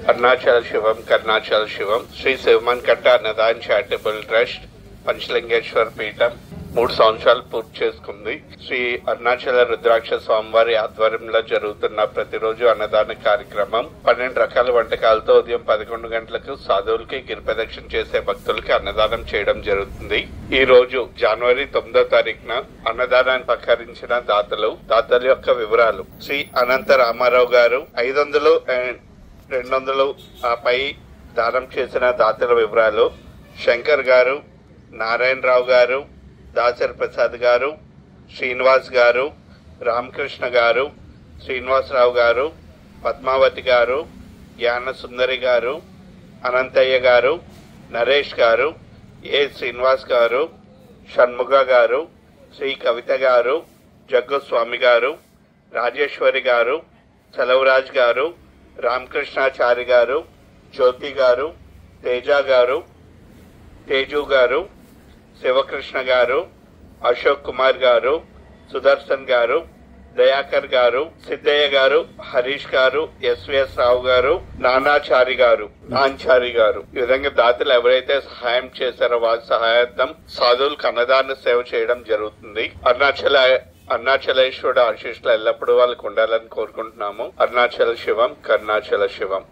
అరుణాచల శివం కరుణాచల శివం Shri శివమన్కట్ట అన్నదాన్ charitable trust Panchalingeshwara పీఠం 3 సంవత్సరాలు పూర్తి చేసుకుంది. శ్రీ అరుణాచల రుద్రాక్ష స్వామివారి ఆధ్వర్యంలో జరుగుతున్న ప్రతిరోజు అన్నదాన కార్యక్రమం 12 రకాల వంటకాలతో ఉదయం 11 గంటలకు సాధువులకి గిరిప్రదక్షిణ చేసే భక్తులకి అన్నదానం చేయడం జరుగుతుంది. ఈ రోజు జనవరి 9వ తారీఖున అన్నదానాన్ని సహకరించిన దాతల యొక్క వివరాలు: శ్రీ అనంత రామారావు గారు 500 అండ్ 200 పై దానం చేసిన దాతల వివరాలు: శంకర్ గారు, నారాయణరావు గారు, దాసరి ప్రసాద్ గారు, శ్రీనివాస్ గారు, రామకృష్ణ గారు, శ్రీనివాసరావు గారు, పద్మావతి గారు, యాన సుందరి గారు, అనంతయ్య గారు, నరేష్ గారు, ఏ శ్రీనివాస్ గారు, షణ్ముగ గారు, శ్రీ కవిత గారు, జగ్గుస్వామి గారు, రాజేశ్వరి గారు, సెలవరాజ్ గారు, రామకృష్ణాచారి గారు, జ్యోతి గారు, తేజ గారు, తేజు గారు, శివకృష్ణ గారు, అశోక్ కుమార్ గారు, సుదర్శన్ గారు, దయాకర్ గారు, సిద్ధయ్య గారు, హరీష్ గారు, ఎస్విఎస్ రావు గారు, నానాచారి గారు, ఈ విధంగా దాతలు ఎవరైతే సహాయం చేశారో వారి సహాయార్థం సాధువులకు అన్నదాన సేవ చేయడం జరుగుతుంది. అరుణాచలేశ్వరుడు ఆశీస్సులు ఎల్లప్పుడూ వాళ్ళకు ఉండాలని కోరుకుంటున్నాము. అరుణాచల శివం కరుణాచల శివం.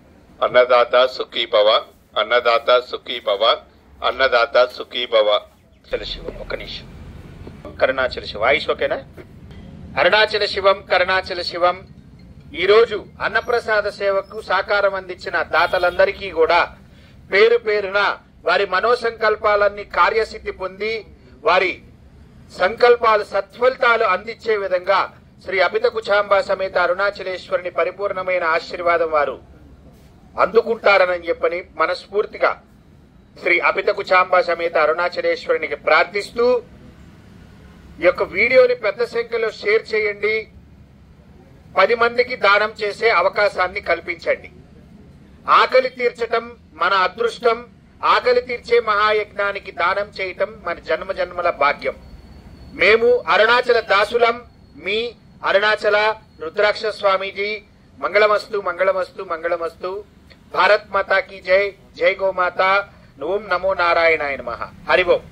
అన్నదాత సుఖీ భవ, అన్నదాత సుఖీ భవ, అన్నదాత సుఖీ భవ. శివం ఒక్క నిమిషం. కరుణాచల శివ ఆయుష్ ఓకేనా? అరుణాచల శివం కరుణాచల శివం. ఈరోజు అన్నప్రసాద సేవకు సహకారం అందించిన దాతలందరికీ కూడా పేరు పేరున వారి మనోసంకల్పాలన్నీ కార్యసిద్ధి పొంది వారి సంకల్పాలు సత్ఫలితాలు అందించే విధంగా శ్రీ అభిత కుచాంబ సమేత అరుణాచలేశ్వరుని పరిపూర్ణమైన ఆశీర్వాదం వారు అందుకుంటారని చెప్పని మనస్ఫూర్తిగా శ్రీ అభిత కుచాంబ సమేత అరుణాచలేశ్వరునికి ప్రార్థిస్తూ ఈ యొక్క వీడియోని పెద్ద సంఖ్యలో షేర్ చేయండి. 10 మందికి దానం చేసే అవకాశాన్ని కల్పించండి. ఆకలి తీర్చటం మన అదృష్టం. ఆకలి తీర్చే మహాయజ్ఞానికి దానం చేయటం మన జన్మ జన్మల భాగ్యం. మేము అరుణాచల దాసులం. మీ అరుణాచల రుద్రాక్ష స్వామీజీ. మంగళమస్తు మంగళమస్తు మంగళమస్తు. భారత్ మాతా కీ జై. జై గోమాత. ఓం నమో నారాయణాయ నమః. హరి ఓం.